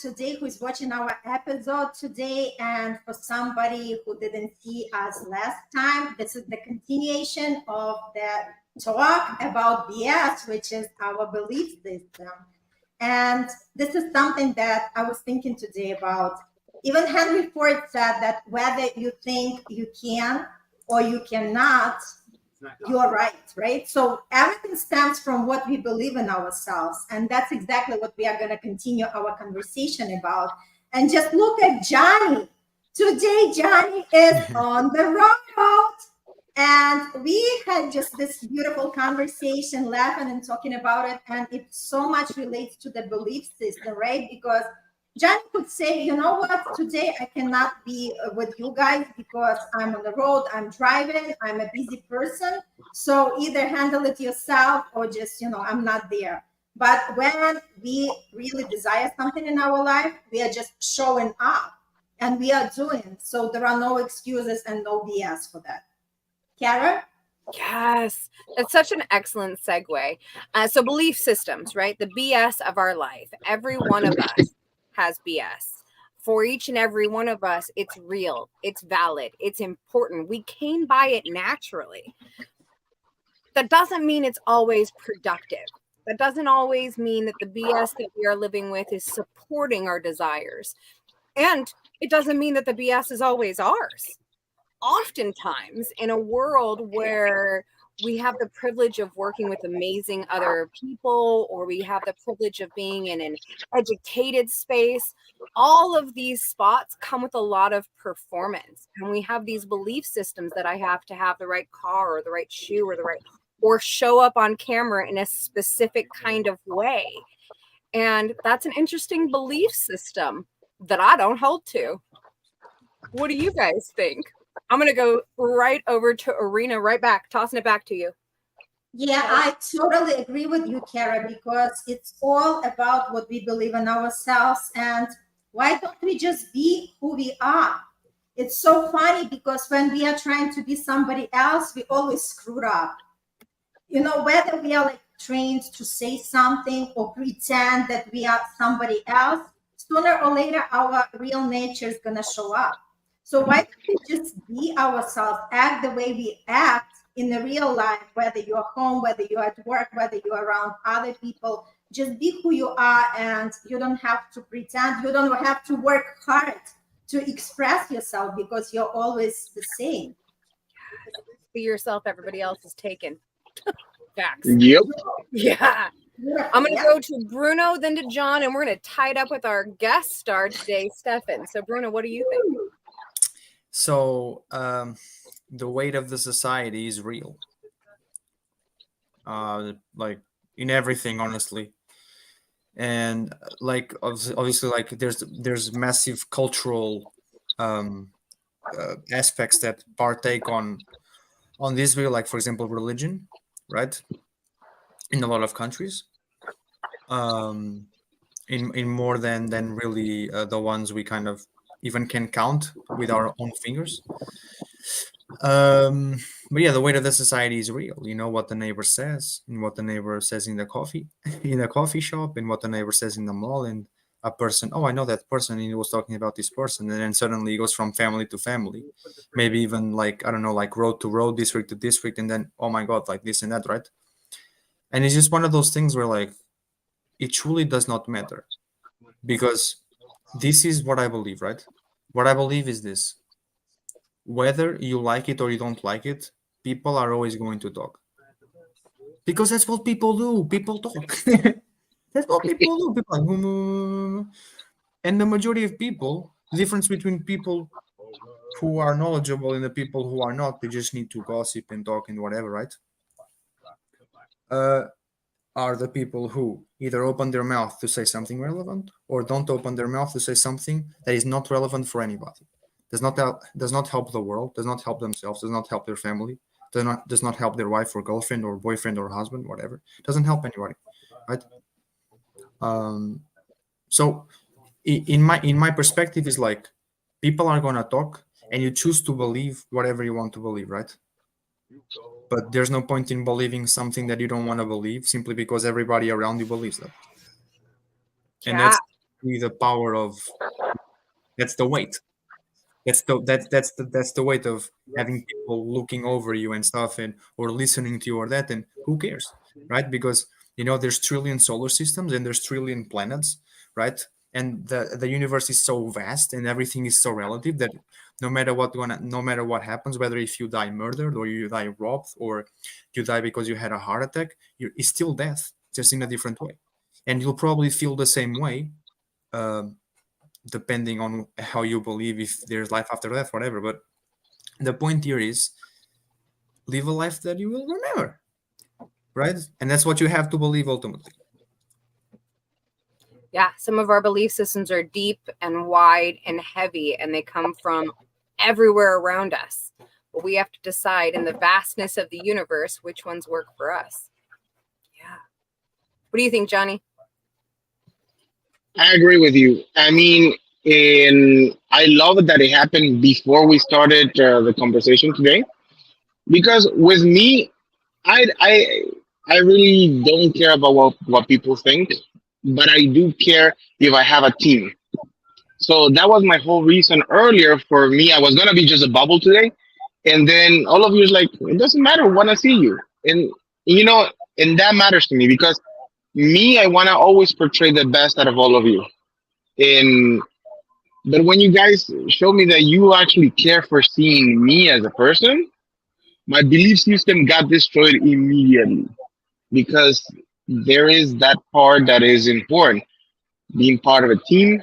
today who is watching our episode today, and for somebody who didn't see us last time, this is the continuation of the talk about BS, which is our belief system. And this is something that I was thinking today about. Even Henry Ford said that whether you think you can or you cannot, you're right? So everything stems from what we believe in ourselves. And that's exactly what we are going to continue our conversation about. And just look at Johnny. Today, Johnny is on the road. And we had just this beautiful conversation, laughing and talking about it. And it so much relates to the belief system, right? Because Johnny could say, you know what, today I cannot be with you guys because I'm on the road, I'm driving, I'm a busy person. So either handle it yourself or just, I'm not there. But when we really desire something in our life, we are just showing up and we are doing. So there are no excuses and no BS for that. Kara? Yes, that's such an excellent segue. So belief systems, right? The BS of our life. Every one of us has BS. For each and every one of us, it's real, it's valid, it's important. We came by it naturally. That doesn't mean it's always productive. That doesn't always mean that the BS that we are living with is supporting our desires. And it doesn't mean that the BS is always ours. Oftentimes, in a world where we have the privilege of working with amazing other people, or we have the privilege of being in an educated space, all of these spots come with a lot of performance. And we have these belief systems that I have to have the right car or the right shoe or show up on camera in a specific kind of way. And that's an interesting belief system that I don't hold to. What do you guys think? I'm going to go right over to Irina, right back, tossing it back to you. Yeah, I totally agree with you, Kara, because it's all about what we believe in ourselves. And why don't we just be who we are? It's so funny because when we are trying to be somebody else, we always screw up. Whether we are like trained to say something or pretend that we are somebody else, sooner or later, our real nature is going to show up. So why don't we just be ourselves, act the way we act in the real life, whether you're home, whether you're at work, whether you're around other people, just be who you are, and you don't have to pretend, you don't have to work hard to express yourself because you're always the same. Be yourself, everybody else is taken. Facts. Yep. Yeah. I'm going to go to Bruno, then to John, and we're going to tie it up with our guest star today, Stefan. So, Bruno, what do you think? So, the weight of the society is real. Like in everything, honestly. And like obviously, like there's massive cultural aspects that partake on this view, like for example, religion, right? In a lot of countries, in more than really the ones we kind of even can count with our own fingers. But yeah, the weight of the society is real. You know what the neighbor says, and what the neighbor says in the coffee shop, and what the neighbor says in the mall, and a person, oh, I know that person, and he was talking about this person, and then suddenly it goes from family to family, maybe even like, I don't know, like road to road, district to district, and then, oh my God, like this and that, right? And it's just one of those things where like, it truly does not matter, because this is what I believe, right? What I believe is this: whether you like it or you don't like it, people are always going to talk. Because that's what people do. People talk. That's what people do. People like, and the majority of people, the difference between people who are knowledgeable and the people who are not, they just need to gossip and talk and whatever, right? Are the people who either open their mouth to say something relevant or don't open their mouth to say something that is not relevant for anybody. Does not help the world, does not help themselves, does not help their family, does not help their wife or girlfriend or boyfriend or husband, whatever. Doesn't help anybody, right? So in my perspective is like, people are gonna talk and you choose to believe whatever you want to believe, right? But there's no point in believing something that you don't want to believe simply because everybody around you believes that. And with the power of, that's the weight. That's the weight of having people looking over you and stuff, and or listening to you or that, and who cares, right? Because there's trillion solar systems and there's trillion planets, right? And the universe is so vast and everything is so relative that no matter what happens, whether if you die murdered or you die robbed or you die because you had a heart attack, it's still death, just in a different way. And you'll probably feel the same way, depending on how you believe, if there's life after death, whatever. But the point here is live a life that you will remember, right? And that's what you have to believe ultimately. Yeah, some of our belief systems are deep and wide and heavy, and they come from everywhere around us. But we have to decide in the vastness of the universe which ones work for us. Yeah. What do you think, Johnny? I agree with you. I mean, I love that it happened before we started the conversation today, because with me, I really don't care about what people think, but I do care if I have a team. So that was my whole reason earlier for me. I was gonna be just a bubble today, and then all of you is like, it doesn't matter when I see you, and you know, and that matters to me because me, I wanna always portray the best out of all of you. And but when you guys show me that you actually care for seeing me as a person, my belief system got destroyed immediately because there is that part that is important. Being part of a team,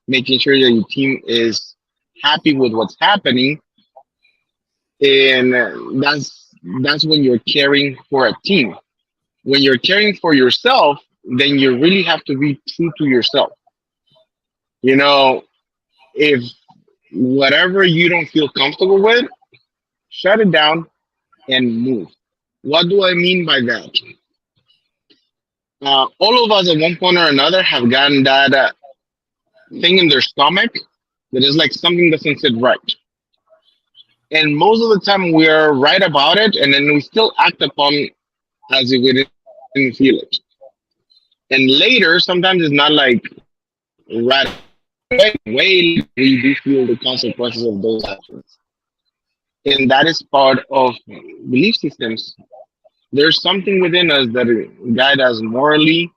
making sure that your team is happy with what's happening, and that's when you're caring for a team. When you're caring for yourself, then you really have to be true to yourself. You know, if whatever you don't feel comfortable with, shut it down and move. What do I mean by that? All of us at one point or another have gotten that thing in their stomach that is like something doesn't sit right. And most of the time we're right about it, and then we still act upon as if we didn't feel it. And later, sometimes it's not like right away, we do feel the consequences of those actions. And that is part of belief systems. There's something within us that guide us morally,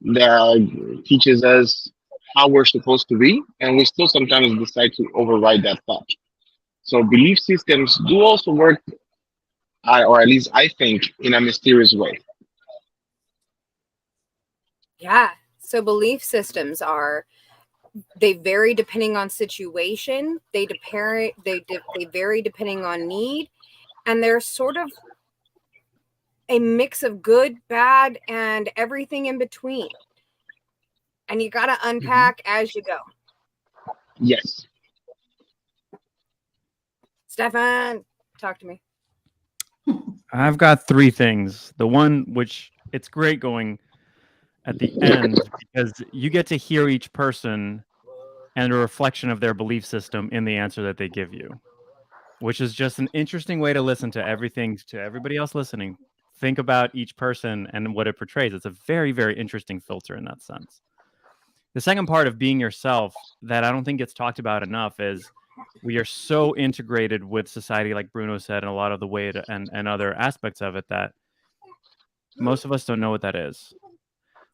that teaches us how we're supposed to be, and we still sometimes decide to override that thought. So belief systems do also work, or at least I think, in a mysterious way. Yeah. So belief systems they vary depending on situation. They vary depending on need, and they're sort of a mix of good, bad, and everything in between. And you got to unpack as you go. Yes. Stefan, talk to me. I've got three things. The one which it's great going at the end because you get to hear each person and a reflection of their belief system in the answer that they give you, which is just an interesting way to listen to everything, to everybody else listening. Think about each person and what it portrays. It's a very, very interesting filter in that sense. The second part of being yourself that I don't think gets talked about enough is we are so integrated with society, like Bruno said, and a lot of the way and other aspects of it that most of us don't know what that is.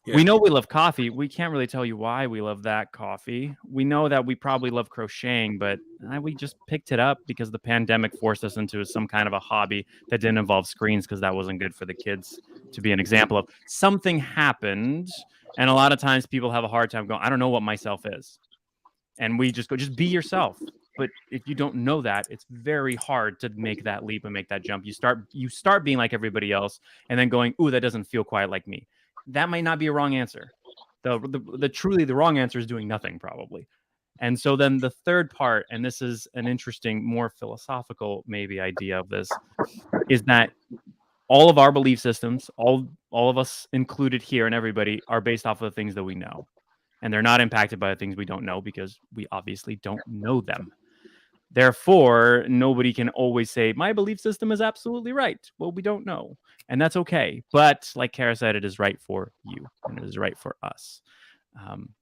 Yeah. We know we love coffee. We can't really tell you why we love that coffee. We know that we probably love crocheting, but we just picked it up because the pandemic forced us into some kind of a hobby that didn't involve screens because that wasn't good for the kids to be an example of. Something happened, and a lot of times people have a hard time going, I don't know what myself is. And we just go, just be yourself. But if you don't know that, it's very hard to make that leap and make that jump. You start being like everybody else and then going, ooh, that doesn't feel quite like me. That might not be a wrong answer. The truly the wrong answer is doing nothing probably. And so then the third part, and this is an interesting, more philosophical maybe idea of this, is that all of our belief systems, all of us included here and everybody are based off of the things that we know. And they're not impacted by the things we don't know because we obviously don't know them. Therefore, nobody can always say, my belief system is absolutely right. Well, we don't know. And that's okay. But like Kara said, it is right for you and it is right for us.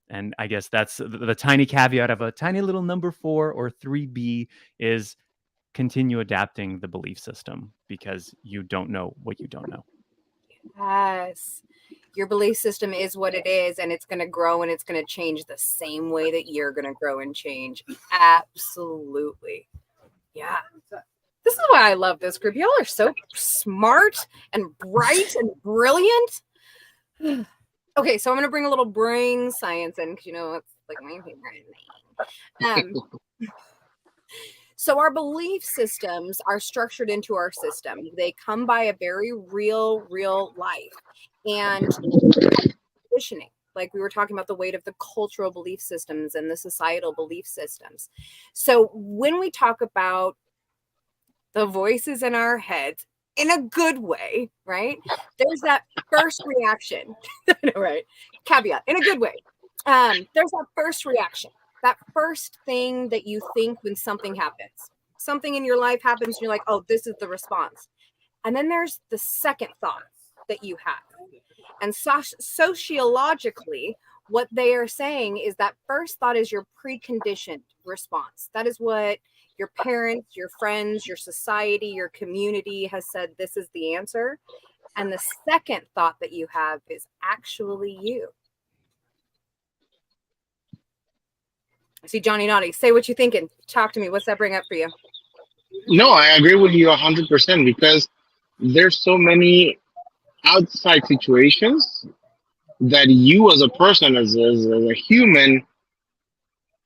And I guess that's the tiny caveat of a tiny little number 4 or 3B is continue adapting the belief system because you don't know what you don't know. Yes. Your belief system is what it is, and it's going to grow and it's going to change the same way that you're going to grow and change. Absolutely. Yeah. This is why I love this group. Y'all are so smart and bright and brilliant. Okay, so I'm going to bring a little brain science in because, it's like my favorite thing. So our belief systems are structured into our system. They come by a very real life and conditioning. Like we were talking about the weight of the cultural belief systems and the societal belief systems. So when we talk about the voices in our heads in a good way, right? There's that first reaction, right? Caveat, in a good way. There's that first reaction. That first thing that you think when something happens. Something in your life happens, and you're like, oh, this is the response. And then there's the second thought that you have. And sociologically, what they are saying is that first thought is your preconditioned response. That is what your parents, your friends, your society, your community has said this is the answer. And the second thought that you have is actually you. I see Johnny Naughty. Say what you're thinking. Talk to me. What's that bring up for you? No, I agree with you 100% because there's so many outside situations that you as a person, as a human,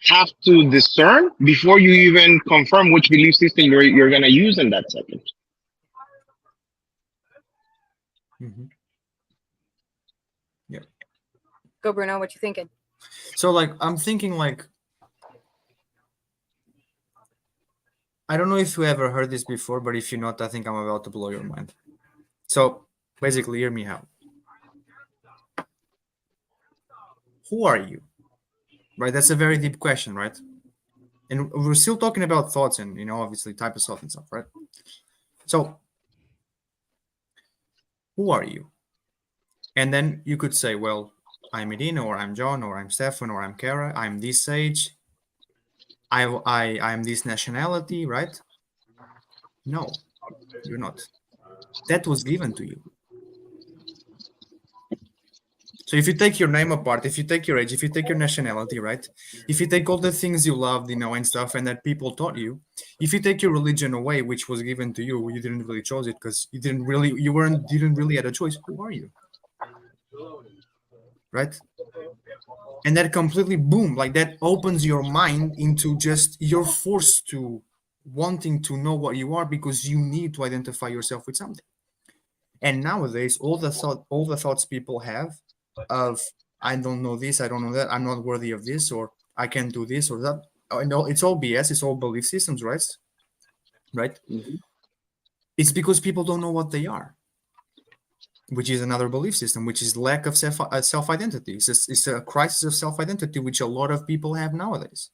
have to discern before you even confirm which belief system you're going to use in that second. Mhm. Yeah. Go, Bruno. What you thinking? So like I'm thinking like I don't know if you ever heard this before, but if you're not, I think I'm about to blow your mind. So basically, hear me out. Who are you? Right? That's a very deep question, right? And we're still talking about thoughts and, obviously type of thought and stuff, right? So who are you? And then you could say, well, I'm Medina, or I'm John, or I'm Stefan, or I'm Kara. I'm this age. I'm this nationality, right? No, you're not. That was given to you. So if you take your name apart, if you take your age, if you take your nationality, right? If you take all the things you loved, and stuff, and that people taught you, if you take your religion away, which was given to you, you didn't really choose it because you didn't really have a choice. Who are you? Right? And that completely boom, like that opens your mind into just you're forced to wanting to know what you are because you need to identify yourself with something. And nowadays, all the thoughts people have of I don't know this, I don't know that, I'm not worthy of this, or I can't do this or that. No, it's all BS. It's all belief systems, right? Right? Mhm. It's because people don't know what they are, which is another belief system, which is lack of self-identity. It's a crisis of self-identity, which a lot of people have nowadays.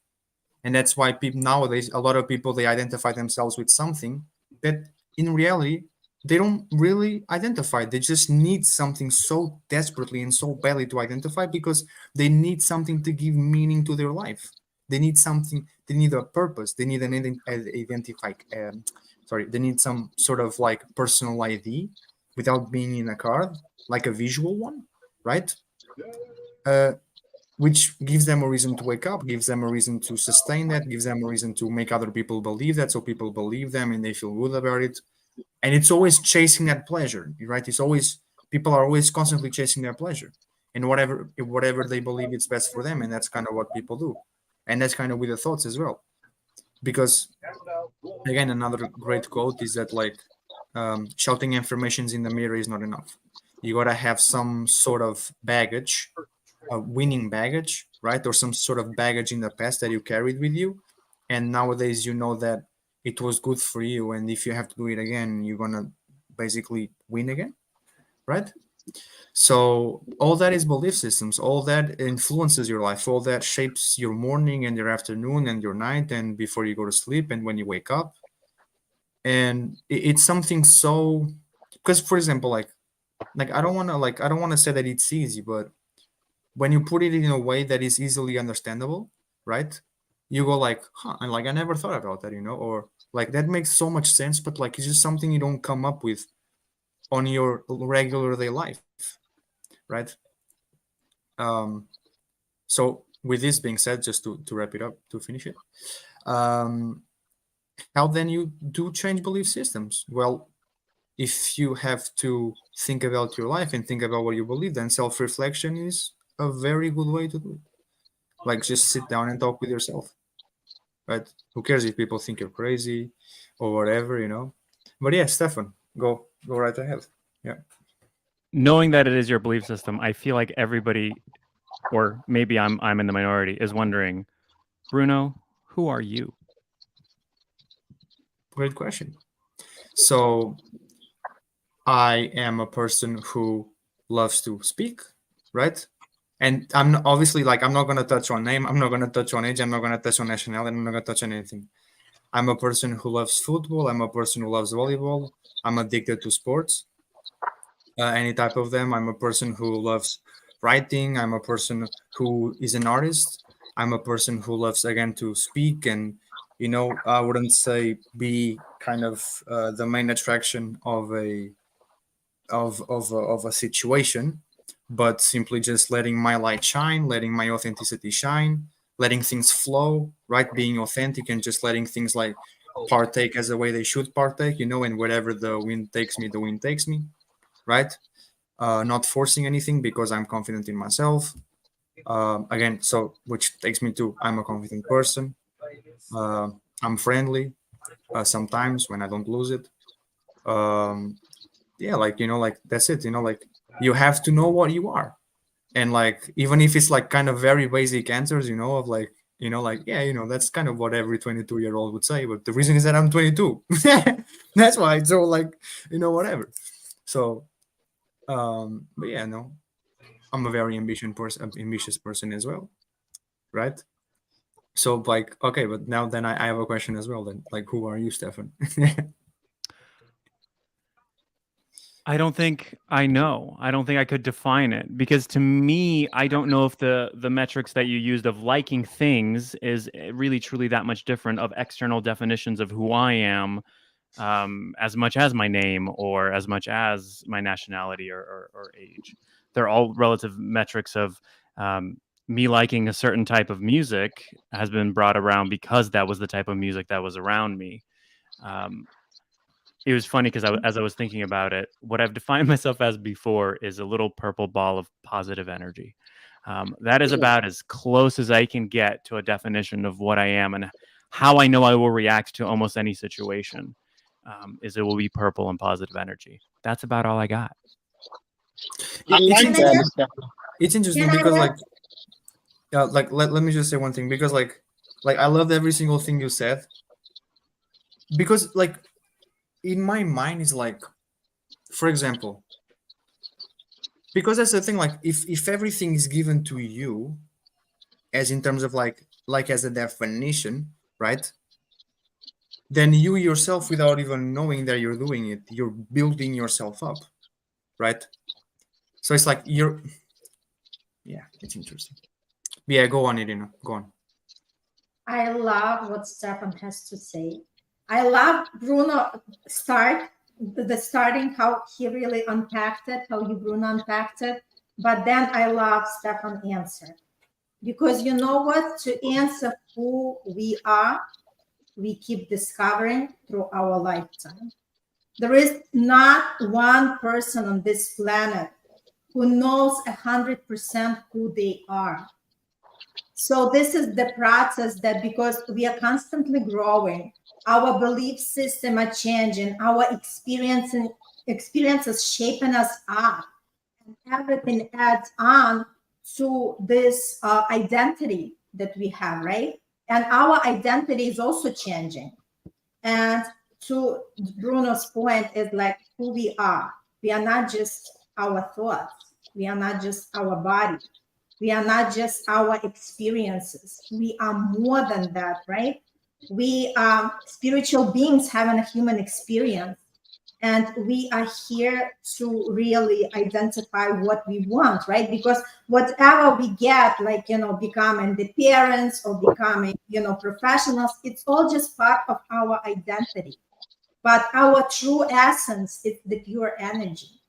And that's why nowadays, a lot of people, they identify themselves with something that in reality, they don't really identify. They just need something so desperately and so badly to identify because they need something to give meaning to their life. They need something, they need a purpose. They need they need some sort of like personal ID without being in a card, like a visual one, right? Which gives them a reason to wake up, gives them a reason to sustain that, gives them a reason to make other people believe that, so people believe them and they feel good about it. And it's always chasing that pleasure, right? People are always constantly chasing their pleasure and whatever they believe it's best for them, and that's kind of what people do. And that's kind of with the thoughts as well. Because again, another great quote is that like shouting affirmations in the mirror is not enough. You gotta have some sort of baggage, a winning baggage, right? Or some sort of baggage in the past that you carried with you. And nowadays, you know that it was good for you. And if you have to do it again, you're going to basically win again, right? So all that is belief systems. All that influences your life. All that shapes your morning and your afternoon and your night and before you go to sleep and when you wake up. And it's something so, because for example, like I don't want to say that it's easy, but when you put it in a way that is easily understandable, right? You go like, huh, and like I never thought about that, or like that makes so much sense, but like it's just something you don't come up with on your regular day life, right? So with this being said, just to wrap it up, to finish it, how then you do change belief systems? Well, if you have to think about your life and think about what you believe, then self-reflection is a very good way to do it. Like just sit down and talk with yourself, right? Who cares if people think you're crazy or whatever. But yeah, Stefan, go right ahead. Yeah. Knowing that it is your belief system, I feel like everybody, or maybe I'm in the minority, is wondering, Bruno, who are you? Great question. So I am a person who loves to speak, right? And I'm obviously like, I'm not going to touch on name. I'm not going to touch on age. I'm not going to touch on nationality. I'm not going to touch on anything. I'm a person who loves football. I'm a person who loves volleyball. I'm addicted to sports, any type of them. I'm a person who loves writing. I'm a person who is an artist. I'm a person who loves, again, to speak. And, I wouldn't say be kind of the main attraction of a situation, but simply just letting my light shine, letting my authenticity shine, letting things flow, right? Being authentic and just letting things like partake as the way they should partake, and wherever the wind takes me, the wind takes me, right? Not forcing anything because I'm confident in myself. Again, so which takes me to I'm a confident person. I'm friendly sometimes when I don't lose it. Yeah, like that's it. Like you have to know what you are, and like even if it's like kind of very basic answers, of like yeah, that's kind of what every 22-year-old would say. But the reason is that I'm 22. That's why. So like whatever. So but yeah, no, I'm a very ambitious person as well, right? So like okay, but now then I have a question as well. Then like, who are you, Stefan? I don't think I know. I don't think I could define it, because to me, I don't know if the metrics that you used of liking things is really truly that much different of external definitions of who I am, as much as my name or as much as my nationality or age. They're all relative metrics of me liking a certain type of music has been brought around because that was the type of music that was around me. It was funny because as I was thinking about it, what I've defined myself as before is a little purple ball of positive energy. That is about as close as I can get to a definition of what I am and how I know I will react to almost any situation. Is it will be purple and positive energy. That's about all I got. I like Can I that, just- Stefan. It's interesting Can I because add- like let me just say one thing, because like I loved every single thing you said, because like in my mind is like, for example, because that's the thing, like if everything is given to you as in terms of like as a definition, right, then you yourself, without even knowing that you're doing it, you're building yourself up, right? So it's like yeah, it's interesting. Yeah, go on, Irina, go on. I love what Stefan has to say. I love Bruno starting, how he really unpacked it, how you, Bruno, unpacked it. But then I love Stefan's answer. Because you know what? To answer who we are, we keep discovering through our lifetime. There is not one person on this planet who knows 100% who they are. So this is the process that, because we are constantly growing, our belief system are changing, our experiences shaping us up, and everything adds on to this identity that we have, right? And our identity is also changing. And to Bruno's point, is like who we are. We are not just our thoughts. We are not just our body. We are not just our experiences. We are more than that, right? We are spiritual beings having a human experience. And we are here to really identify what we want, right? Because whatever we get, like, becoming the parents or becoming, professionals, it's all just part of our identity. But our true essence is the pure energy.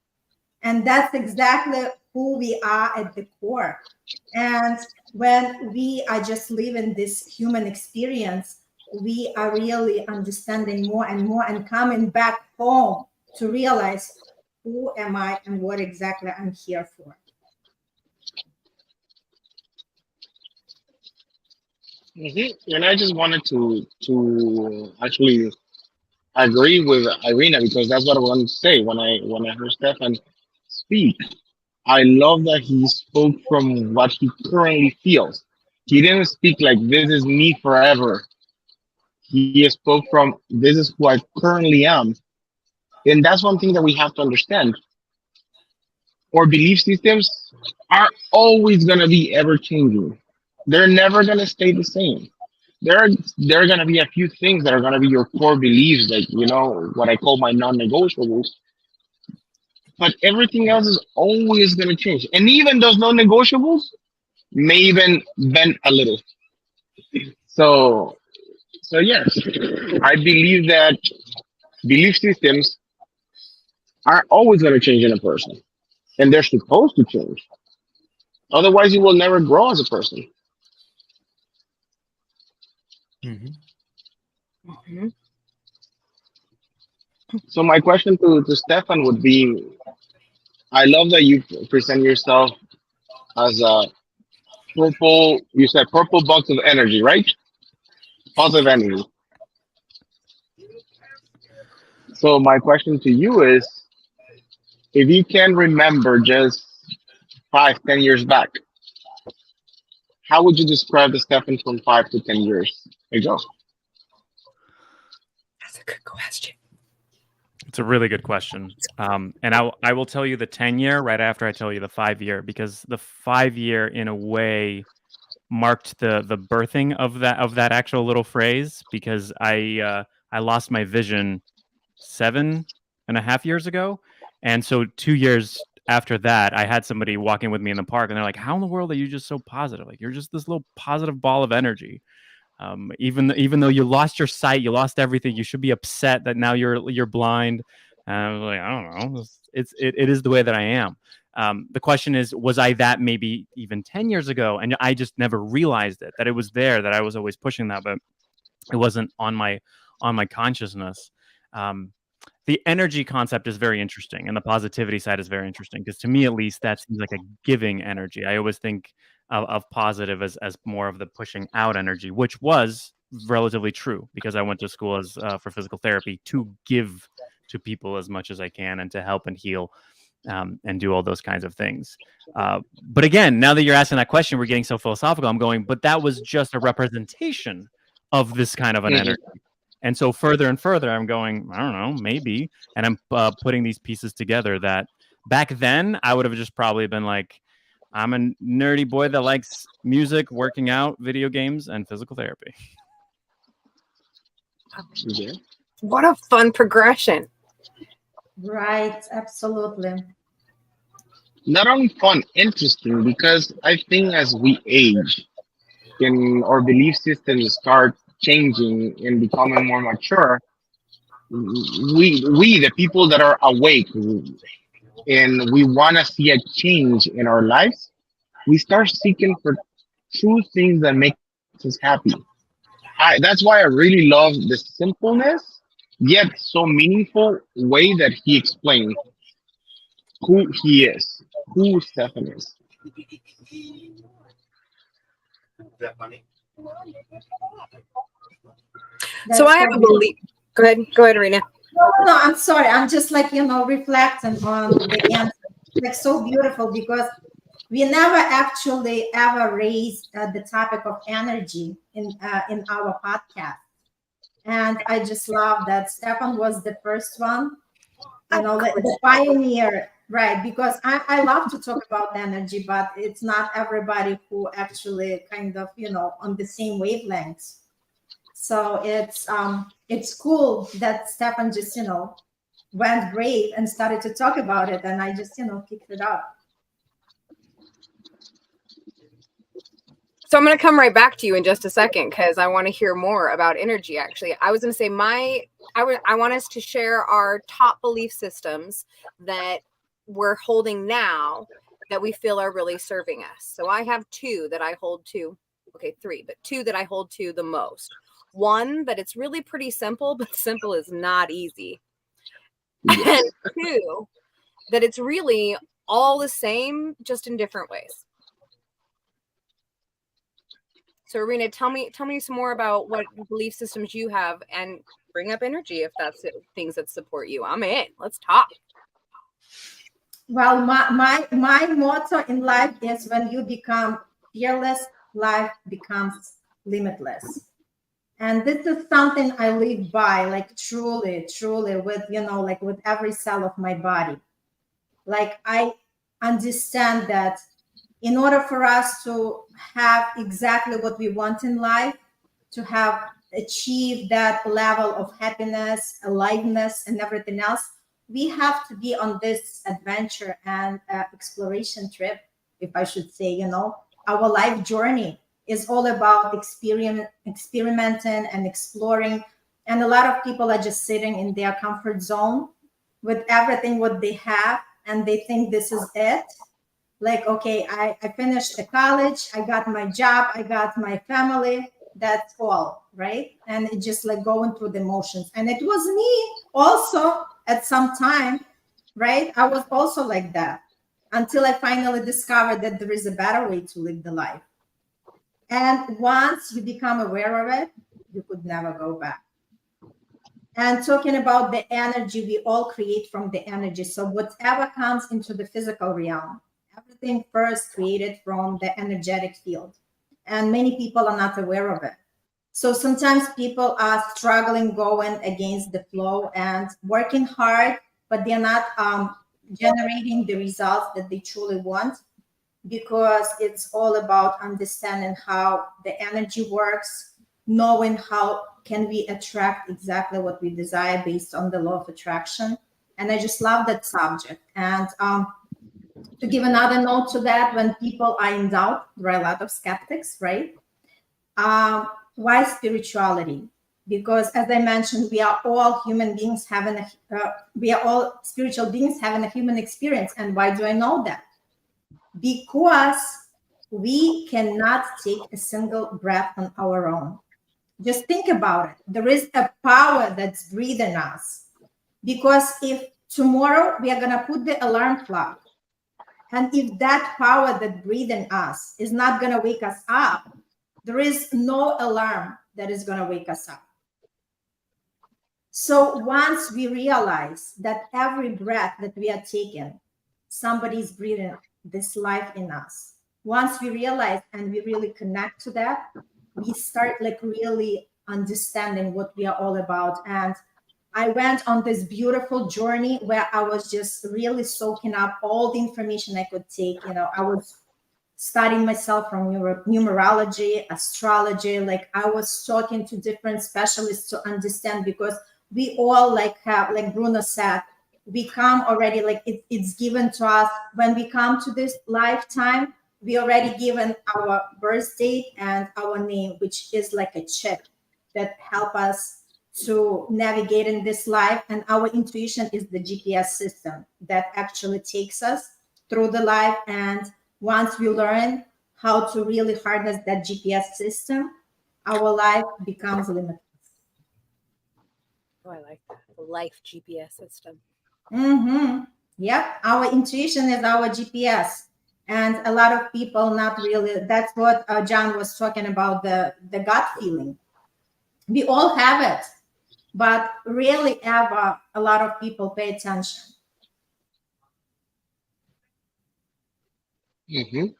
And that's exactly who we are at the core. And when we are just living this human experience, we are really understanding more and more and coming back home to realize who am I and what exactly I'm here for. And I just wanted to actually agree with Irina, because that's what I wanted to say when I heard Stefan speak. I love that he spoke from what he currently feels. He didn't speak like this is me forever. He spoke from this is who I currently am. And that's one thing that we have to understand. Our belief systems are always going to be ever changing. They're never going to stay the same. There are going to be a few things that are going to be your core beliefs, like, what I call my non-negotiables. But everything else is always going to change. And even those non-negotiables may even bend a little. So yes, I believe that belief systems are always going to change in a person, and they're supposed to change. Otherwise, you will never grow as a person. Mhm. Mhm. So my question to Stefan would be, I love that you present yourself as a you said purple box of energy, right? Positive energy. So my question to you is, if you can remember just 5, 10 years back, how would you describe the Stefan from 5 to 10 years ago? That's a good question. It's a really good question. And I will tell you the 10-year right after I tell you the 5-year, because the 5-year in a way marked the birthing of that actual little phrase, because I lost my vision 7.5 years ago. And so 2 years after that, I had somebody walking with me in the park, and they're like, how in the world are you just so positive? Like, you're just this little positive ball of energy. Even though you lost your sight, you lost everything, you should be upset that now you're blind. And I was like, I don't know. It is the way that I am. The question is, was I that maybe even 10 years ago? And I just never realized it, that it was there, that I was always pushing that, but it wasn't on my consciousness. The energy concept is very interesting, and the positivity side is very interesting, because to me, at least, that seems like a giving energy. I always think of positive as more of the pushing out energy, which was relatively true, because I went to school as for physical therapy to give to people as much as I can and to help and heal and do all those kinds of things. But again, now that you're asking that question, we're getting so philosophical. I'm going, but that was just a representation of this kind of an energy. And so further and further, I'm going, I don't know, maybe. And I'm putting these pieces together that back then I would have just probably been like, I'm a nerdy boy that likes music, working out, video games, and physical therapy. Yeah. What a fun progression. Right, absolutely. Not only fun, interesting, because I think as we age and our belief systems start changing and becoming more mature, we the people that are awake and we want to see a change in our lives, we start seeking for true things that make us happy. That's why I really love the simpleness yet so meaningful way that he explained who he is, who Stefan is. So I have a belief. Go ahead, Arena. No, I'm sorry. I'm just like, reflecting on the answer. Like, so beautiful, because we never actually ever raised the topic of energy in our podcast. And I just love that Stefan was the first one, the pioneer, right? Because I love to talk about energy, but it's not everybody who actually kind of, on the same wavelengths. So it's cool that Stefan just, went brave and started to talk about it, and I just, picked it up. So I'm going to come right back to you in just a second because I want to hear more about energy. Actually, I was going to say I want us to share our top belief systems that we're holding now that we feel are really serving us. So I have two that I hold to. Okay, three, but two that I hold to the most. One, that it's really pretty simple, but simple is not easy. Yes. And two, that it's really all the same, just in different ways. So Irina, tell me some more about what belief systems you have, and bring up energy if that's it, things that support you. I'm in. Let's talk. Well, my motto in life is, when you become fearless, life becomes limitless. And this is something I live by, like truly, with, like with every cell of my body. Like, I understand that in order for us to have exactly what we want in life, to have achieved that level of happiness, aliveness, and everything else, we have to be on this adventure and exploration trip, if I should say. Our life journey is all about experimenting and exploring. And a lot of people are just sitting in their comfort zone with everything what they have, and they think this is it. Like, okay, I finished the college, I got my job, I got my family, that's all, right? And it's just like going through the motions. And it was me also at some time, right? I was also like that, until I finally discovered that there is a better way to live the life. And once you become aware of it, you could never go back. And talking about the energy, we all create from the energy. So whatever comes into the physical realm, everything first created from the energetic field. And many people are not aware of it. So sometimes people are struggling, going against the flow and working hard, but they're not generating the results that they truly want, because it's all about understanding how the energy works, knowing how can we attract exactly what we desire based on the law of attraction. And I just love that subject. And to give another note to that, when people are in doubt, there are a lot of skeptics, right? Why spirituality? Because, as I mentioned, we are all human beings we are all spiritual beings having a human experience. And why do I know that? Because we cannot take a single breath on our own. Just think about it. There is a power that's breathing us. Because if tomorrow we are going to put the alarm clock, and if that power that breathing us is not going to wake us up, there is no alarm that is going to wake us up. So once we realize that every breath that we are taking, somebody's breathing this life in us. Once we realize and we really connect to that, we start like really understanding what we are all about. And I went on this beautiful journey where I was just really soaking up all the information I could take. I was studying myself from numerology, astrology. Like, I was talking to different specialists to understand, because we all have, like Bruno said, we come already, like it's given to us when we come to this lifetime. We already given our birth date and our name, which is like a chip that help us to navigate in this life. And our intuition is the GPS system that actually takes us through the life. And once we learn how to really harness that GPS system, our life becomes limitless. Oh, I like that. The life GPS system. Mm-hmm. Yep. Our intuition is our GPS. And a lot of people not really, that's what John was talking about, the gut feeling. We all have it, but rarely ever a lot of people pay attention.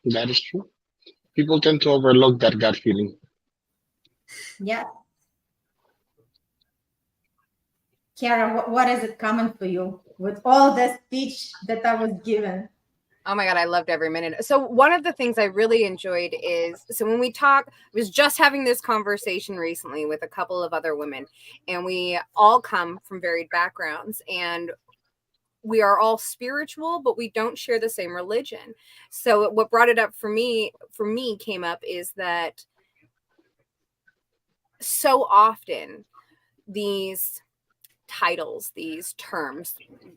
That is true. People tend to overlook that gut feeling. Yeah. Kara, what is it coming for you with all the speech that I was given? Oh my God, I loved every minute. So one of the things I really enjoyed is, so when we talk, I was just having this conversation recently with a couple of other women, and we all come from varied backgrounds, and we are all spiritual, but we don't share the same religion. So what brought it up for me came up is that so often these titles, these terms,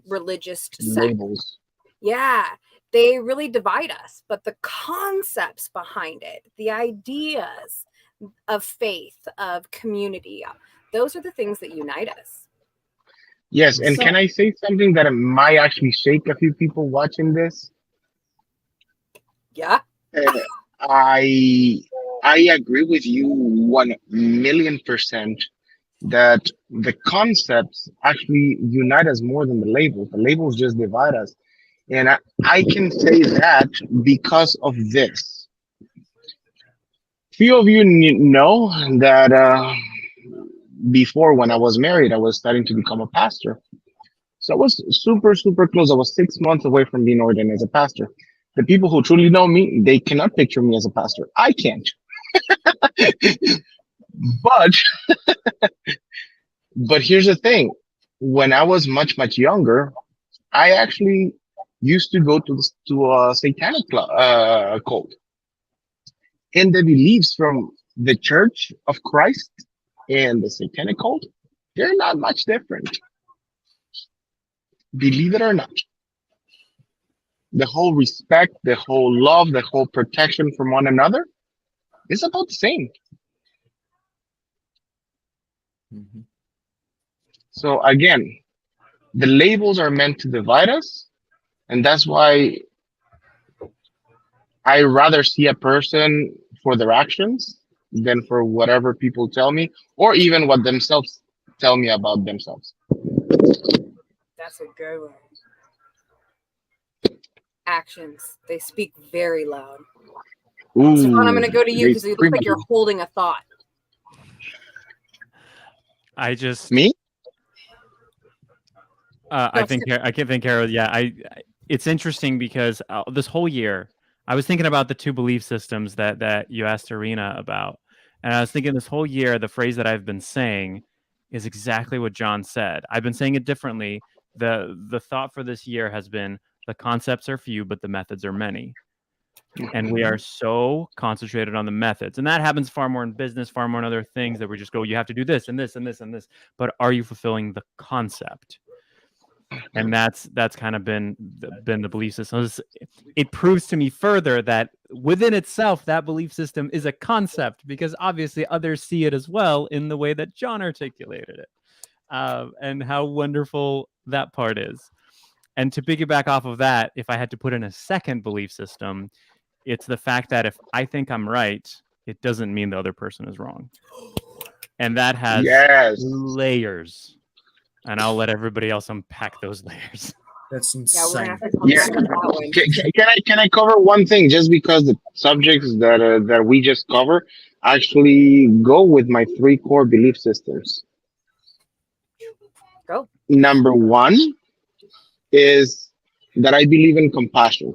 religious sect, Labels. yeah, they really divide us, but the concepts behind it, the ideas of faith, of community, those are the things that unite us. Yes, and So- can I say something that might actually shake a few people watching this? Yeah. Uh, I agree with you 1,000,000% that the concepts actually unite us more than the labels. The labels just divide us. And I can say that because of this. Few of you know that before, when I was married, I was starting to become a pastor. So I was super, super close. I was 6 months away from being ordained as a pastor. The people who truly know me, they cannot picture me as a pastor. I can't. But here's the thing. When I was much, much younger, I actually used to go to a satanic cult. And the beliefs from the Church of Christ and the satanic cult, they're not much different. Believe it or not. The whole respect, the whole love, the whole protection from one another is about the same. Mhm. So again, the labels are meant to divide us, and that's why I rather see a person for their actions than for whatever people tell me, or even what themselves tell me about themselves. That's a good one. Actions, they speak very loud. Ooh, Stefan, I'm going to go to you they because you look scream like at you're me. holding a thought. I just Me? I No, think I can think Carol. Yeah, it's interesting because this whole year I was thinking about the two belief systems that you asked Arena about, and I was thinking this whole year the phrase that I've been saying is exactly what John said. I've been saying it differently. The thought for this year has been the concepts are few, but the methods are many. And we are so concentrated on the methods, and that happens far more in business, far more in other things that we just go, you have to do this and this and this and this. But are you fulfilling the concept? And that's kind of been the belief system. It proves to me further that within itself, that belief system is a concept, because obviously others see it as well in the way that John articulated it, and how wonderful that part is. And to piggyback off of that, if I had to put in a second belief system, it's the fact that if I think I'm right, it doesn't mean the other person is wrong. And that has Yes. layers. And I'll let everybody else unpack those layers. That's yeah, we're going to insane. have to talk Yeah. about that one. Can I cover one thing, just because the subjects that we just cover actually go with my 3 core belief systems. Go. Number 1 is that I believe in compassion.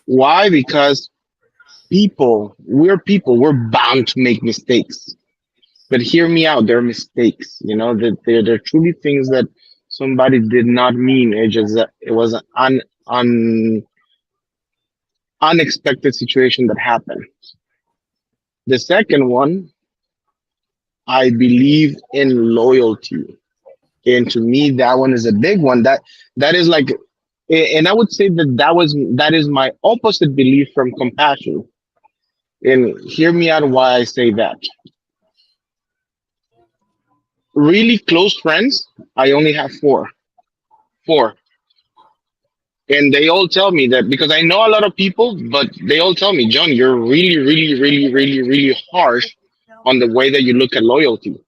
Why? Because we're bound to make mistakes. But hear me out, they're mistakes. That they're truly things that somebody did not mean. It was an unexpected situation that happened. The second one, I believe in loyalty. And to me, that one is a big one. That is like, and I would say that is my opposite belief from compassion. And hear me out why I say that. Really close friends, I only have 4. And they all tell me that, because I know a lot of people, but they all tell me, John, you're really, really, really, really, really harsh on the way that you look at loyalty.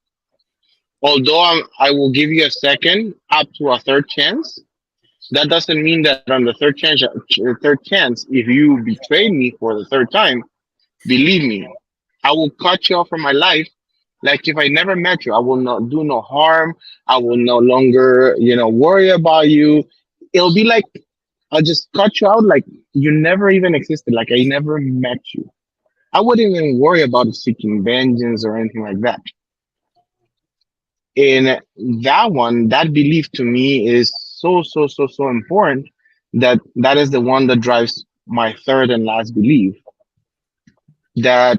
Although I will give you a second, up to a third chance, that doesn't mean that on the third chance, if you betray me for the third time, believe me, I will cut you off from my life. Like if I never met you, I will not do no harm. I will no longer, worry about you. It'll be like I'll just cut you out like you never even existed, like I never met you. I wouldn't even worry about seeking vengeance or anything like that. In that one, that belief to me is so important that that is the one that drives my third and last belief, that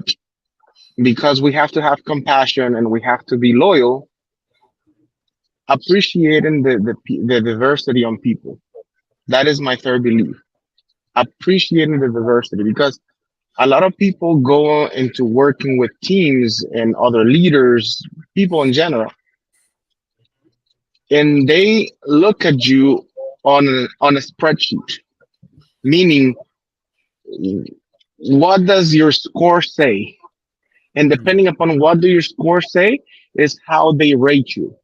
because we have to have compassion and we have to be loyal, appreciating the diversity on people. That is my third belief. Appreciating the diversity, because a lot of people go into working with teams and other leaders, people in general, and they look at you on a spreadsheet, meaning what does your score say? And depending upon what do your score say is how they rate you.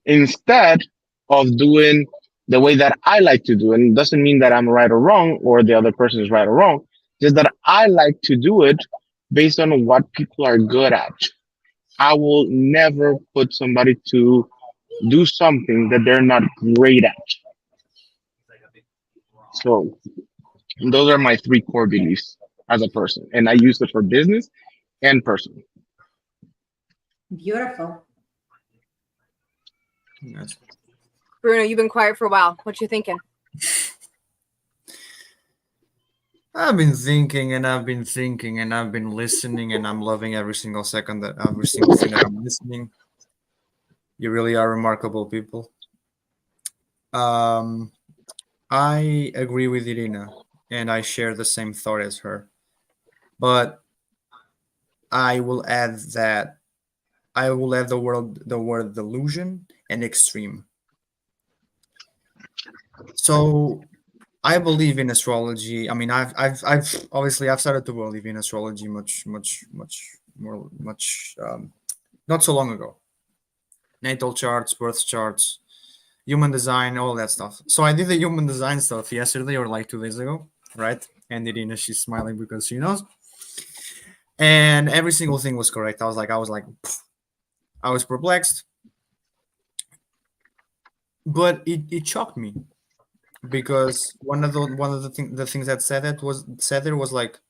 Instead of doing the way that I like to do, and it doesn't mean that I'm right or wrong or the other person is right or wrong, just that I like to do it based on what people are good at. I will never put somebody to do something that they're not great at. So those are my three core beliefs as a person, and I use it for business and personal. Beautiful. Yes. Bruno, you've been quiet for a while. What you thinking? I've been thinking and I've been thinking and I've been listening, and I'm loving every single second that every single thing that I'm listening. You really are remarkable people. I agree with Irina and I share the same thought as her. But I will add the word delusion and extreme. So I believe in astrology. I mean, I've obviously I've started to believe in astrology much more not so long ago. Natal charts, birth charts, human design, all that stuff. So I did the human design stuff yesterday or like 2 days ago, right? And Irina, she's smiling because she knows. And every single thing was correct. I was like, I was perplexed, but it shocked me because one of the things that said there was like,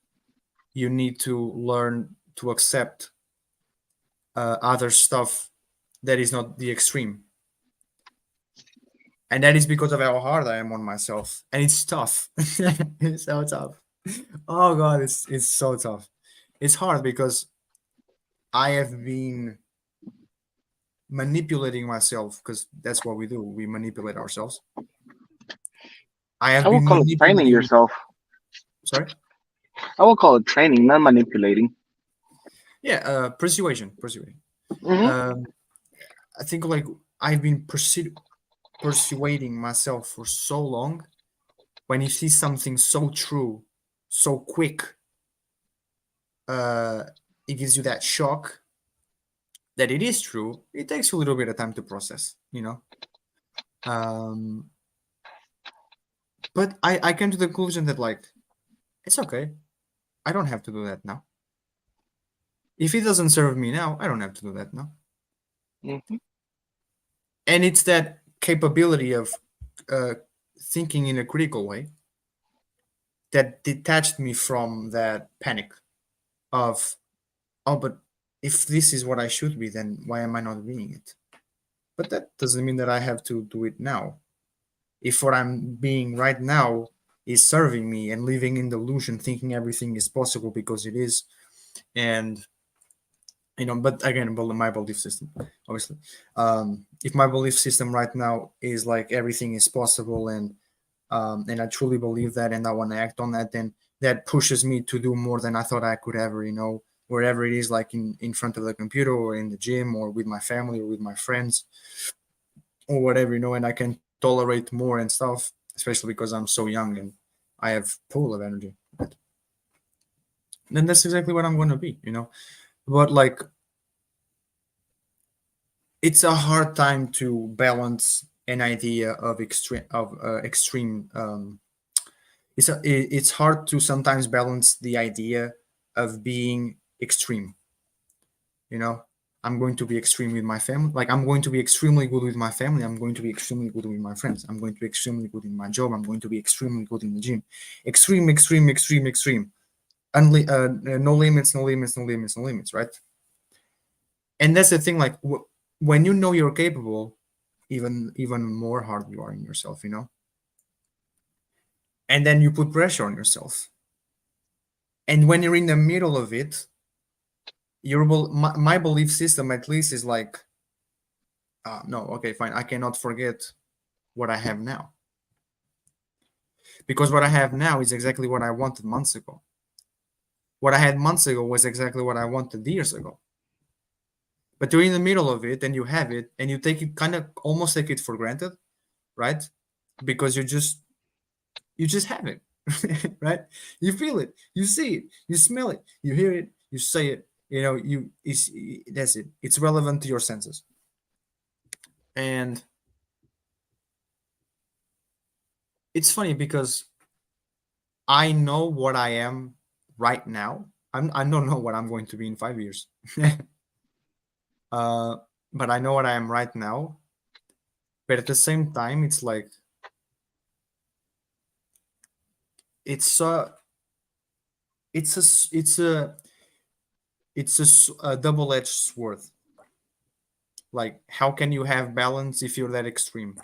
you need to learn to accept other stuff that is not the extreme, and that is because of how hard I am on myself, and it's tough. It's so tough. Oh God, it's so tough. It's hard because I have been manipulating myself, because that's what we do. We manipulate ourselves. I have I will been call it training manipulating. yourself. Sorry? I will call it training, not manipulating. Yeah, persuasion. Mhm. I think like I've been persuading myself for so long. When you see something so true, so quick, it gives you that shock that it is true. It takes you a little bit of time to process, you know. But I came to the conclusion that like, it's okay. I don't have to do that now. If it doesn't serve me now, I don't have to do that now. Mhm. And it's that capability of thinking in a critical way that detached me from that panic of, oh, but if this is what I should be, then why am I not being it? But that doesn't mean that I have to do it now. If what I'm being right now is serving me and living in delusion, thinking everything is possible because it is, and but again, my belief system, obviously, if my belief system right now is like everything is possible, and I truly believe that, and I want to act on that, then that pushes me to do more than I thought I could ever, wherever it is, like in front of the computer or in the gym or with my family or with my friends or whatever, and I can tolerate more and stuff, especially because I'm so young and I have full of energy. Then that's exactly what I'm going to be, but like, it's a hard time to balance an idea of extreme. It's hard to sometimes balance the idea of being extreme. I'm going to be extreme with my family. Like I'm going to be extremely good with my family. I'm going to be extremely good with my friends. I'm going to be extremely good in my job. I'm going to be extremely good in the gym. Extreme, extreme, extreme, extreme. No limits, no limits, no limits, no limits, right? And that's the thing. Like when you know you're capable, even more hard you are in yourself, you know. And then you put pressure on yourself. And when you're in the middle of it, my belief system at least is like, no, okay, fine. I cannot forget what I have now. Because what I have now is exactly what I wanted months ago. What I had months ago was exactly what I wanted years ago. But you're in the middle of it and you have it and you take it kind of almost take it for granted, right? Because you just have it, right? You feel it, you see it, you smell it, you hear it, you say it, you know, that's it. It's relevant to your senses. And it's funny because I know what I am right now. I don't know what I'm going to be in 5 years. But I know what I am right now. But at the same time, it's like it's a double-edged sword. Like, how can you have balance if you're that extreme?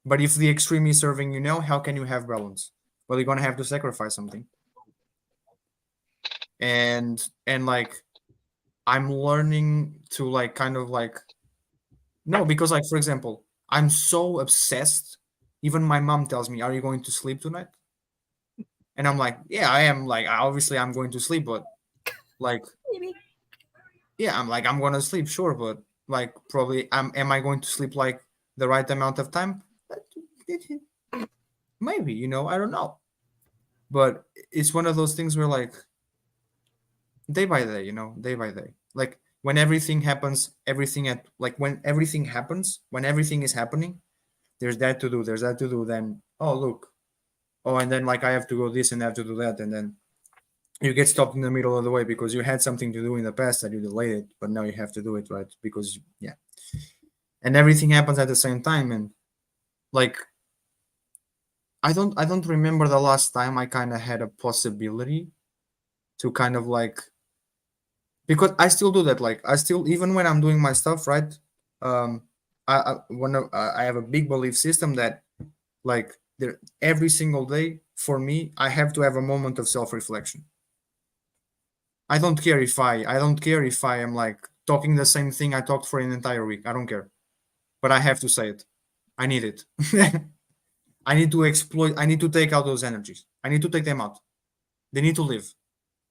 But if the extreme is serving you now, how can you have balance? Well, you're gonna have to sacrifice something. And like, I'm learning to like kind of like no, because like for example, I'm so obsessed. Even my mom tells me, "Are you going to sleep tonight?" And I'm like, "Yeah, I am." Like, obviously, I'm going to sleep, but like, yeah, I'm like, I'm gonna sleep, sure, but like, probably, am I going to sleep like the right amount of time? Maybe, you know, I don't know. But it's one of those things where like, day by day, you know, day by day, like when everything happens, when everything happens, when everything is happening, there's that to do, then oh look, oh, and then like I have to go this and I have to do that, and then you get stopped in the middle of the way because you had something to do in the past that you delayed it, but now you have to do it, right? Because yeah, and everything happens at the same time. And like I don't remember the last time I kind of had a possibility to kind of like, because I still do that. Like I still, even when I'm doing my stuff, right? I have a big belief system that like there every single day for me, I have to have a moment of self-reflection. I don't care if I am like talking the same thing I talked for an entire week. I don't care, but I have to say it. I need it. I need to exploit. I need to take out those energies. I need to take them out. They need to live.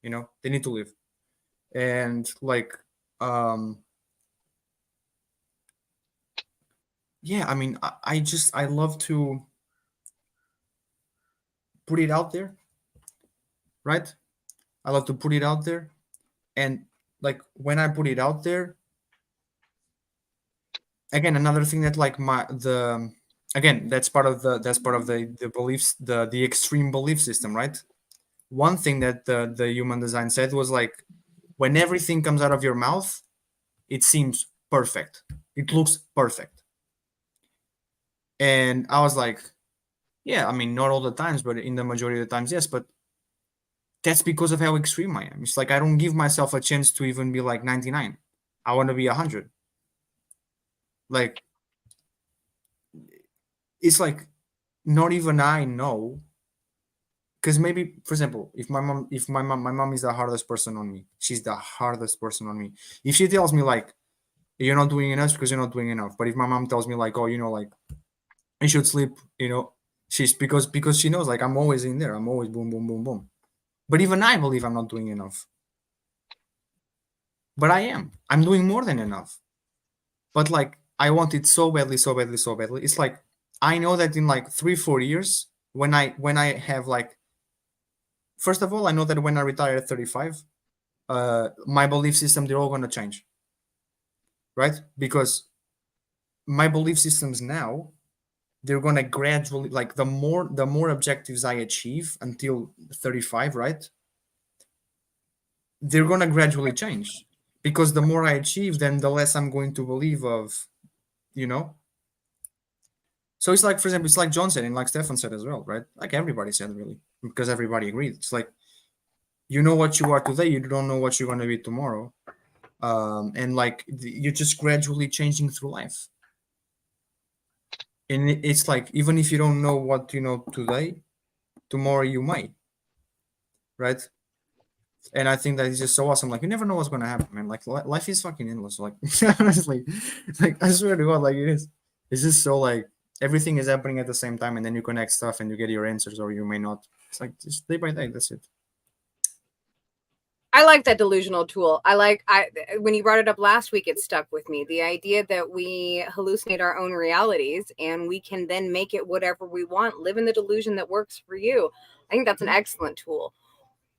You know, they need to live. And like yeah, I mean, I love to put it out there, right? I love to put it out there, and like when I put it out there, again, another thing that like that's part of the beliefs, the extreme belief system, right? One thing that the human design said was like, when everything comes out of your mouth, it seems perfect. It looks perfect. And I was like, yeah, I mean, not all the times, but in the majority of the times, yes. But that's because of how extreme I am. It's like I don't give myself a chance to even be like 99. I want to be 100. Like, it's like not even I know. Because maybe, for example, my mom is the hardest person on me. She's the hardest person on me. If she tells me like, you're not doing enough, because you're not doing enough. But if my mom tells me like, oh, you know, like, you should sleep, you know, she's because she knows like I'm always in there. I'm always boom, boom, boom, boom. But even I believe I'm not doing enough. But I am. I'm doing more than enough. But like, I want it so badly, so badly, so badly. It's like, I know that in like 3-4 years, when I have like, first of all, I know that when I retire at 35, my belief system, they're all going to change, right? Because my belief systems now, they're going to gradually, like the more objectives I achieve until 35, right? They're going to gradually change, because the more I achieve, then the less I'm going to believe of, you know. So it's like, for example, it's like John said and like Stefan said as well, right? Like everybody said, really, because everybody agreed. It's like, you know what you are today, you don't know what you're going to be tomorrow, and like you're just gradually changing through life. And it's like, even if you don't know what you know today, tomorrow you might, right? And I think that is just so awesome. Like, you never know what's going to happen, man. Like, life is fucking endless. Like, honestly, like, I swear to God, like, it is. It's just so, like, everything is happening at the same time, and then you connect stuff and you get your answers, or you may not. It's like just day by day. That's it. I like that delusional tool. When you brought it up last week, it stuck with me. The idea that we hallucinate our own realities and we can then make it whatever we want, live in the delusion that works for you. I think that's an excellent tool.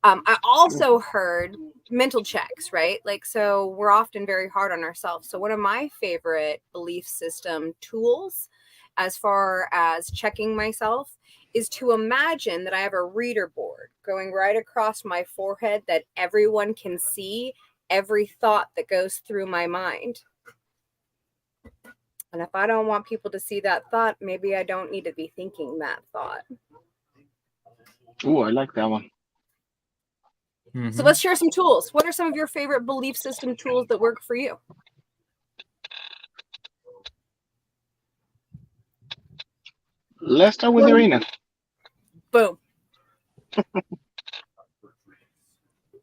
I also heard mental checks, right? Like, so we're often very hard on ourselves. So one of my favorite belief system tools, as far as checking myself, is to imagine that I have a reader board going right across my forehead that everyone can see every thought that goes through my mind. And if I don't want people to see that thought, maybe I don't need to be thinking that thought. Ooh, I like that one. Mm-hmm. So let's share some tools. What are some of your favorite belief system tools that work for you? Let's start with Irina. Boom.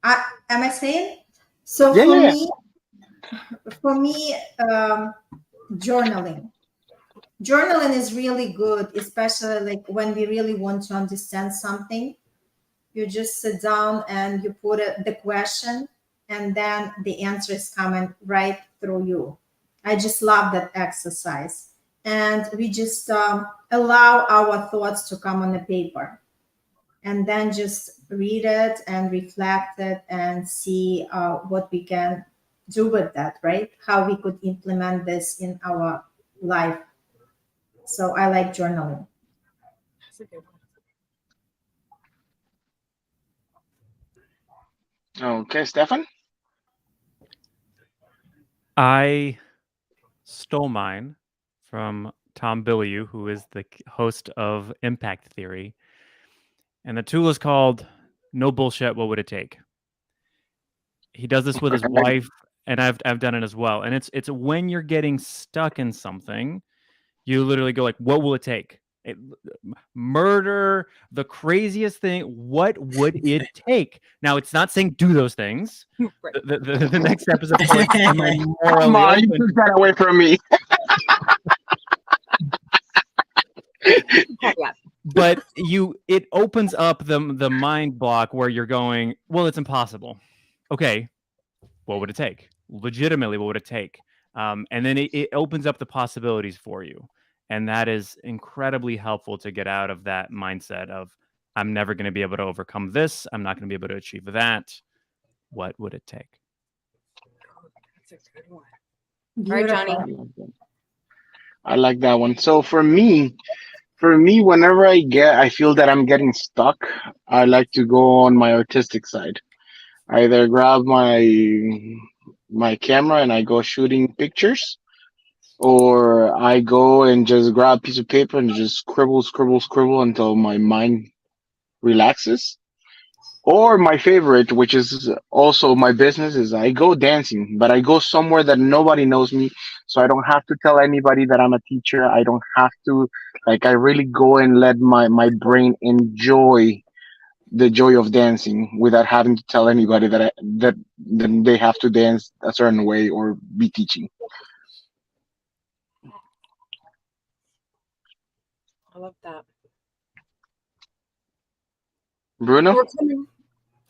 Am I saying? So Yeah. for me, journaling. Journaling is really good, especially like when we really want to understand something. You just sit down and you put the question, and then the answer is coming right through you. I just love that exercise. And we just allow our thoughts to come on the paper, and then just read it and reflect it and see what we can do with that, right? How we could implement this in our life. So I like journaling. That's a good one. Okay, Stefan? I stole mine from Tom Bilyeu, who is the host of Impact Theory. And the tool is called No Bullshit, What Would It Take? He does this with his wife, and I've done it as well. And it's when you're getting stuck in something, you literally go like, what will it take? Murder, the craziest thing. What would it take? Now, it's not saying do those things. Right. The next step is, of course, am I Come morally on, you open? took that away from me. Yeah. But it opens up the mind block where you're going, well, it's impossible. Okay, what would it take? Legitimately, what would it take? And then it opens up the possibilities for you. And that is incredibly helpful to get out of that mindset of, I'm never going to be able to overcome this. I'm not going to be able to achieve that. What would it take? That's a good one. All right, Johnny. I like that one. So for me, whenever I feel that I'm getting stuck, I like to go on my artistic side. I either grab my camera and I go shooting pictures, or I go and just grab a piece of paper and just scribble until my mind relaxes. Or my favorite, which is also my business, is I go dancing, but I go somewhere that nobody knows me, so I don't have to tell anybody that I'm a teacher. I don't have to, like, I really go and let my brain enjoy the joy of dancing without having to tell anybody that they have to dance a certain way or be teaching. I love that. Bruno? We're coming.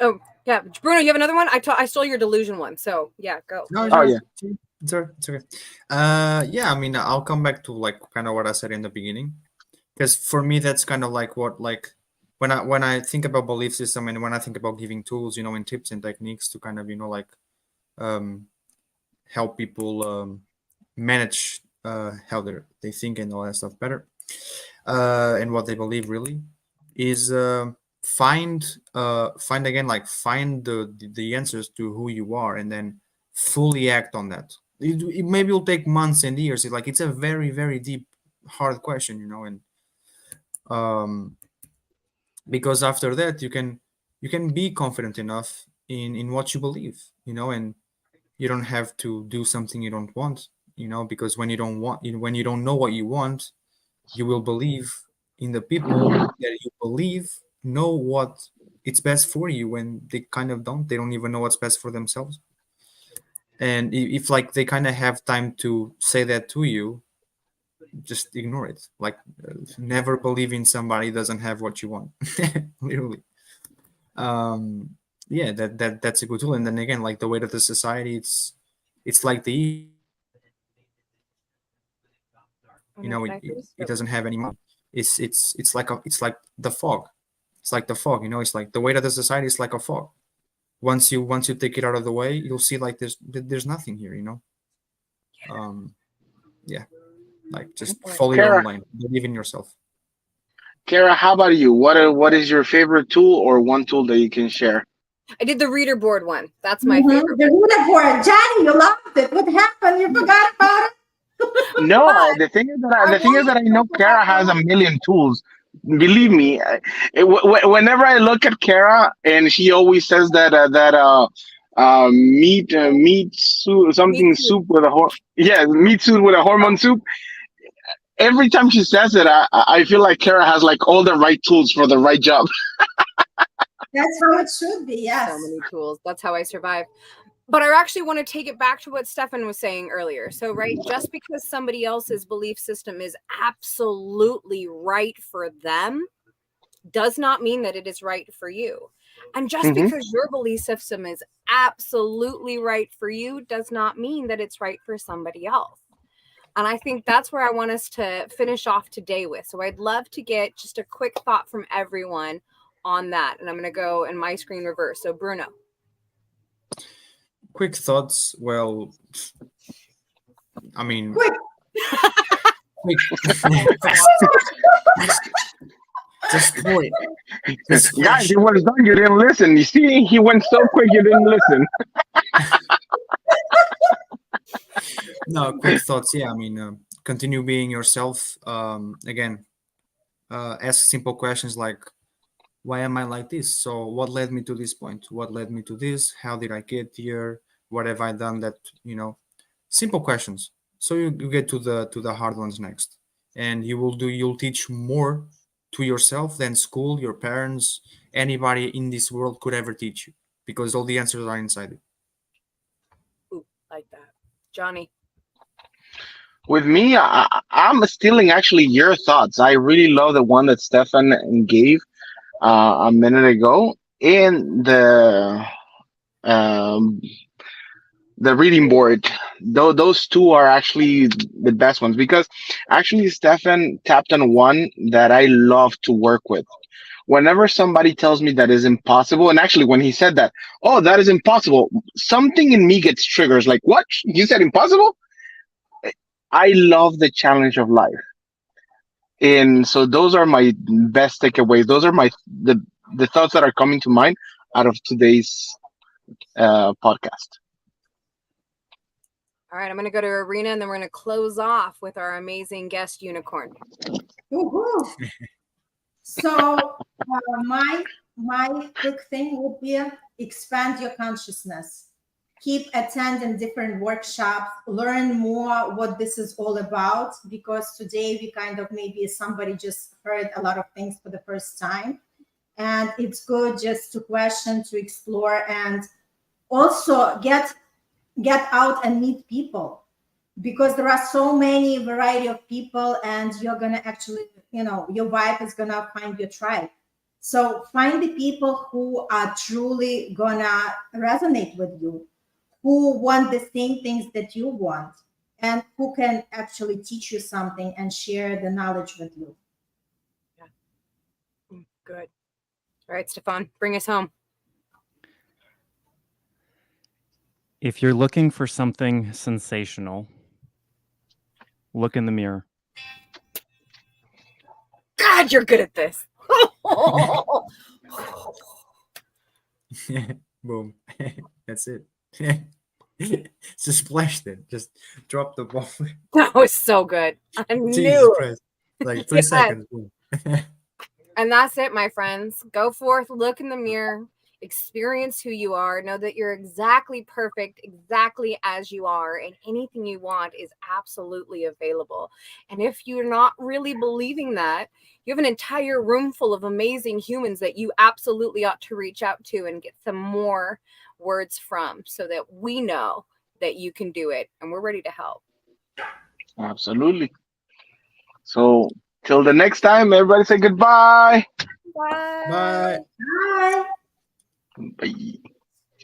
Oh, yeah. Bruno, you have another one? I stole your delusion one. So, yeah, go. No, Oh, yeah. It's okay. Yeah, I mean, I'll come back to like kind of what I said in the beginning, because for me, that's kind of like what, like, when I think about belief system, and when I think about giving tools, and tips and techniques to kind of, like, help people manage how they think and all that stuff better, and what they believe really is find again, like, find the answers to who you are, and then fully act on that. It maybe will take months and years. It's a very, very deep, hard question, and um, because after that you can be confident enough in what you believe, and you don't have to do something you don't want, because when you don't want, when you don't know what you want, you will believe in the people that you believe know what it's best for you, when they kind of don't. They don't even know what's best for themselves. And if like they kind of have time to say that to you, just ignore it. Never believe in somebody who doesn't have what you want. Literally. Yeah, that's a good tool. And then again, like the weight of the society, it's like the it doesn't have any money. It's like the fog. It's like the fog, it's like the weight of the society is like a fog. Once you take it out of the way, you'll see like there's nothing here, yeah, like just follow your Kara, own line, believe in yourself. Kara, how about you? What is your favorite tool or one tool that you can share? I did the reader board one. That's my favorite. The reader board. Johnny, you loved it. What happened? You forgot about it? No, the thing is that I know Kara has a million tools. Believe me, whenever I look at Kara, and she always says that meat soup, something Meat soup. soup with meat soup with a hormone soup. Every time she says it, I feel like Kara has like all the right tools for the right job. That's how it should be. Yes. So many tools. That's how I survive. But I actually want to take it back to what Stefan was saying earlier. So, right, just because somebody else's belief system is absolutely right for them does not mean that it is right for you. And just because your belief system is absolutely right for you does not mean that it's right for somebody else. And I think that's where I want us to finish off today with. So I'd love to get just a quick thought from everyone on that. And I'm going to go in my screen reverse. So Bruno. Quick thoughts. Well, I mean, Quick. Just quick. Guys, it was done. You didn't listen. You see, he went so quick. You didn't listen. No, quick thoughts. Yeah, I mean, continue being yourself. Again, ask simple questions like, why am I like this? So what led me to this point? What led me to this? How did I get here? What have I done that, simple questions. So you get to the hard ones next. And you'll teach more to yourself than school, your parents, anybody in this world could ever teach you, because all the answers are inside it. Ooh, like that. Johnny. With me, I'm stealing actually your thoughts. I really love the one that Stefan gave a minute ago in the reading board. Those two are actually the best ones, because actually Stefan tapped on one that I love to work with. Whenever somebody tells me that is impossible, and actually when he said that, oh, that is impossible, something in me gets triggers. Like, what? You said impossible? I love the challenge of life. And so those are my best takeaways. Those are the thoughts that are coming to mind out of today's podcast. All right, I'm going to go to Arena, and then we're going to close off with our amazing guest unicorn. Woohoo. So my quick thing would be expand your consciousness. Keep attending different workshops, learn more what this is all about, because today we kind of, maybe somebody just heard a lot of things for the first time. And it's good just to question, to explore, and also get out and meet people, because there are so many variety of people, and you're going to actually, your vibe is going to find your tribe. So find the people who are truly going to resonate with you, who want the same things that you want, and who can actually teach you something and share the knowledge with you. Yeah. Good. All right, Stefan, bring us home. If you're looking for something sensational, look in the mirror. God, you're good at this. Boom. That's it. Just splashed it. Just dropped the ball. That was so good. I Jesus knew it. Christ. Like 3 Yes. seconds. Boom. And that's it, my friends. Go forth, look in the mirror, experience who you are, know that you're exactly perfect, exactly as you are, and anything you want is absolutely available. And if you're not really believing that, you have an entire room full of amazing humans that you absolutely ought to reach out to and get some more words from, so that we know that you can do it and we're ready to help. Absolutely. So till the next time, everybody say goodbye. Bye. Bye. Bye. Bye.